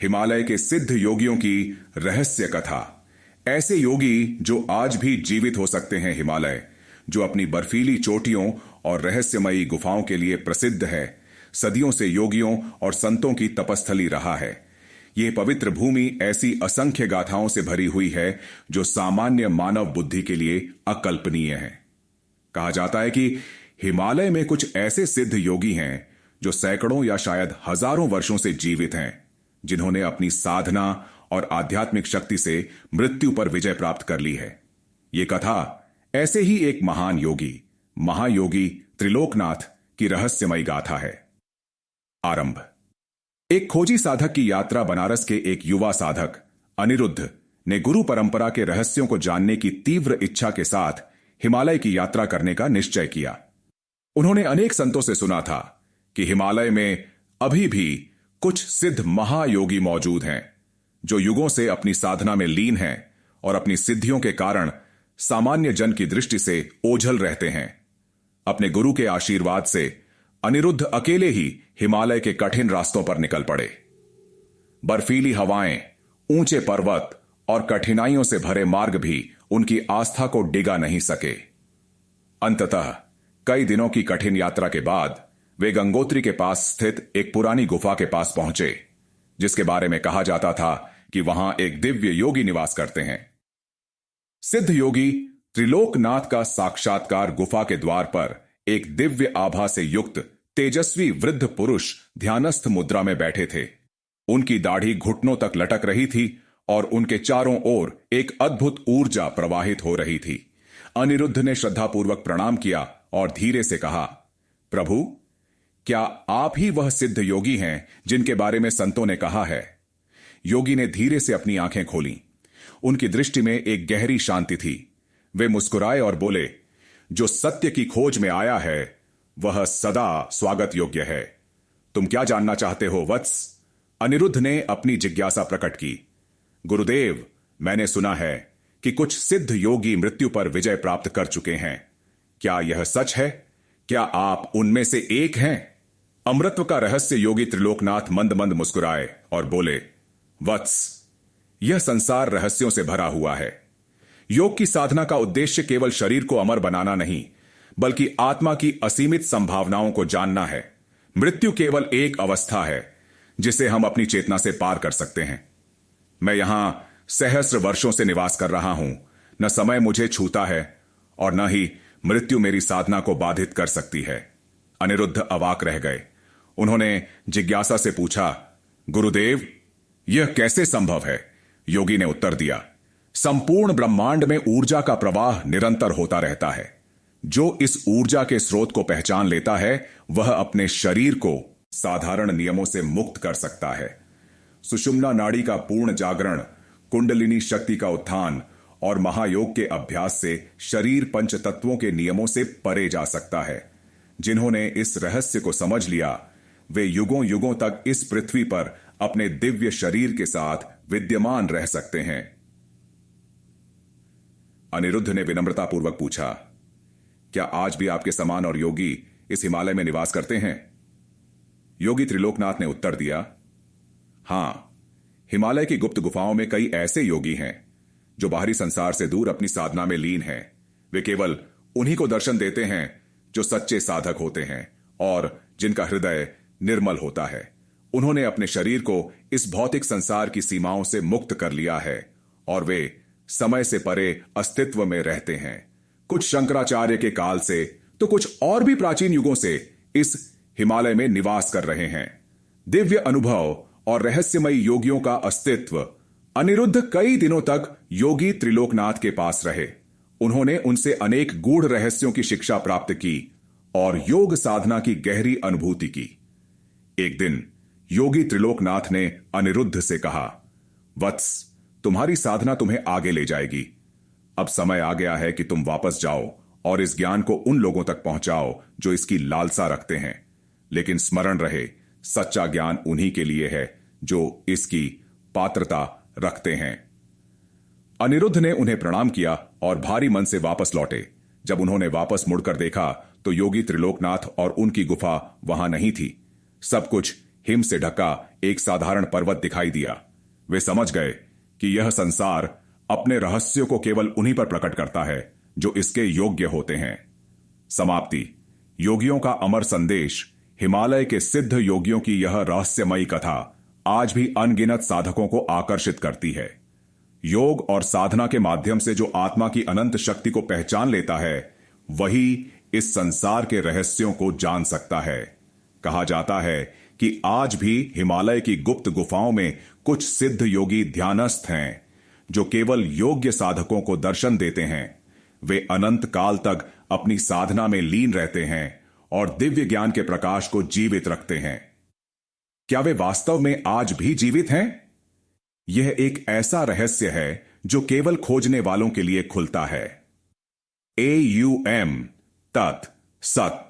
हिमालय के सिद्ध योगियों की रहस्य कथा। ऐसे योगी जो आज भी जीवित हो सकते हैं। हिमालय जो अपनी बर्फीली चोटियों और रहस्यमयी गुफाओं के लिए प्रसिद्ध है, सदियों से योगियों और संतों की तपस्थली रहा है। ये पवित्र भूमि ऐसी असंख्य गाथाओं से भरी हुई है जो सामान्य मानव बुद्धि के लिए अकल्पनीय है। कहा जाता है कि हिमालय में कुछ ऐसे सिद्ध योगी हैं जो सैकड़ों या शायद हजारों वर्षों से जीवित हैं, जिन्होंने अपनी साधना और आध्यात्मिक शक्ति से मृत्यु पर विजय प्राप्त कर ली है। ये कथा ऐसे ही एक महान योगी, महायोगी त्रिलोकनाथ की रहस्यमयी गाथा है। आरंभ। एक खोजी साधक की यात्रा। बनारस के एक युवा साधक अनिरुद्ध ने गुरु परंपरा के रहस्यों को जानने की तीव्र इच्छा के साथ हिमालय की यात्रा करने का निश्चय किया। उन्होंने अनेक संतों से सुना था कि हिमालय में अभी भी कुछ सिद्ध महायोगी मौजूद हैं, जो युगों से अपनी साधना में लीन हैं और अपनी सिद्धियों के कारण सामान्य जन की दृष्टि से ओझल रहते हैं। अपने गुरु के आशीर्वाद से अनिरुद्ध अकेले ही हिमालय के कठिन रास्तों पर निकल पड़े। बर्फीली हवाएं, ऊंचे पर्वत और कठिनाइयों से भरे मार्ग भी उनकी आस्था को डिगा नहीं सके। अंततः कई दिनों की कठिन यात्रा के बाद वे गंगोत्री के पास स्थित एक पुरानी गुफा के पास पहुंचे, जिसके बारे में कहा जाता था कि वहां एक दिव्य योगी निवास करते हैं। सिद्ध योगी त्रिलोकनाथ का साक्षात्कार गुफा के द्वार पर एक दिव्य आभा से युक्त तेजस्वी वृद्ध पुरुष ध्यानस्थ मुद्रा में बैठे थे। उनकी दाढ़ी घुटनों तक लटक रही थी और उनके चारों ओर एक अद्भुत ऊर्जा प्रवाहित हो रही थी। अनिरुद्ध ने श्रद्धापूर्वक प्रणाम किया और धीरे से कहा, प्रभु, क्या आप ही वह सिद्ध योगी हैं जिनके बारे में संतों ने कहा है? योगी ने धीरे से अपनी आंखें खोली। उनकी दृष्टि में एक गहरी शांति थी। वे मुस्कुराए और बोले, जो सत्य की खोज में आया है वह सदा स्वागत योग्य है। तुम क्या जानना चाहते हो वत्स? अनिरुद्ध ने अपनी जिज्ञासा प्रकट की। गुरुदेव, मैंने सुना है कि कुछ सिद्ध योगी मृत्यु पर विजय प्राप्त कर चुके हैं। क्या यह सच है? क्या आप उनमें से एक हैं? अमृतत्व का रहस्य योगी त्रिलोकनाथ मंद मंद मुस्कुराए और बोले, वत्स, यह संसार रहस्यों से भरा हुआ है। योग की साधना का उद्देश्य केवल शरीर को अमर बनाना नहीं, बल्कि आत्मा की असीमित संभावनाओं को जानना है। मृत्यु केवल एक अवस्था है जिसे हम अपनी चेतना से पार कर सकते हैं। मैं यहां सहस्र वर्षों से निवास कर रहा हूं। न समय मुझे छूता है और न ही मृत्यु मेरी साधना को बाधित कर सकती है। अनिरुद्ध अवाक रह गए। उन्होंने जिज्ञासा से पूछा, गुरुदेव, यह कैसे संभव है? योगी ने उत्तर दिया, संपूर्ण ब्रह्मांड में ऊर्जा का प्रवाह निरंतर होता रहता है। जो इस ऊर्जा के स्रोत को पहचान लेता है वह अपने शरीर को साधारण नियमों से मुक्त कर सकता है। सुषुम्ना नाड़ी का पूर्ण जागरण, कुंडलिनी शक्ति का उत्थान और महायोग के अभ्यास से शरीर पंच तत्वों के नियमों से परे जा सकता है। जिन्होंने इस रहस्य को समझ लिया वे युगों युगों तक इस पृथ्वी पर अपने दिव्य शरीर के साथ विद्यमान रह सकते हैं। अनिरुद्ध ने विनम्रतापूर्वक पूछा, क्या आज भी आपके समान और योगी इस हिमालय में निवास करते हैं? योगी त्रिलोकनाथ ने उत्तर दिया, हां, हिमालय की गुप्त गुफाओं में कई ऐसे योगी हैं जो बाहरी संसार से दूर अपनी साधना में लीन हैं। वे केवल उन्हीं को दर्शन देते हैं जो सच्चे साधक होते हैं और जिनका हृदय निर्मल होता है। उन्होंने अपने शरीर को इस भौतिक संसार की सीमाओं से मुक्त कर लिया है और वे समय से परे अस्तित्व में रहते हैं। कुछ शंकराचार्य के काल से तो कुछ और भी प्राचीन युगों से इस हिमालय में निवास कर रहे हैं। दिव्य अनुभव और रहस्यमयी योगियों का अस्तित्व। अनिरुद्ध कई दिनों तक योगी त्रिलोकनाथ के पास रहे। उन्होंने उनसे अनेक गूढ़ रहस्यों की शिक्षा प्राप्त की और योग साधना की गहरी अनुभूति की। एक दिन योगी त्रिलोकनाथ ने अनिरुद्ध से कहा, वत्स, तुम्हारी साधना तुम्हें आगे ले जाएगी। अब समय आ गया है कि तुम वापस जाओ और इस ज्ञान को उन लोगों तक पहुंचाओ जो इसकी लालसा रखते हैं। लेकिन स्मरण रहे, सच्चा ज्ञान उन्हीं के लिए है जो इसकी पात्रता रखते हैं। अनिरुद्ध ने उन्हें प्रणाम किया और भारी मन से वापस लौटे। जब उन्होंने वापस मुड़कर देखा तो योगी त्रिलोकनाथ और उनकी गुफा वहां नहीं थी। सब कुछ हिम से ढका एक साधारण पर्वत दिखाई दिया। वे समझ गए कि यह संसार अपने रहस्यों को केवल उन्हीं पर प्रकट करता है जो इसके योग्य होते हैं। समाप्ति। योगियों का अमर संदेश। हिमालय के सिद्ध योगियों की यह रहस्यमयी कथा आज भी अनगिनत साधकों को आकर्षित करती है। योग और साधना के माध्यम से जो आत्मा की अनंत शक्ति को पहचान लेता है, वही इस संसार के रहस्यों को जान सकता है। कहा जाता है कि आज भी हिमालय की गुप्त गुफाओं में कुछ सिद्ध योगी ध्यानस्थ हैं जो केवल योग्य साधकों को दर्शन देते हैं। वे अनंत काल तक अपनी साधना में लीन रहते हैं और दिव्य ज्ञान के प्रकाश को जीवित रखते हैं। क्या वे वास्तव में आज भी जीवित हैं? यह एक ऐसा रहस्य है जो केवल खोजने वालों के लिए खुलता है। AUM तत् सत।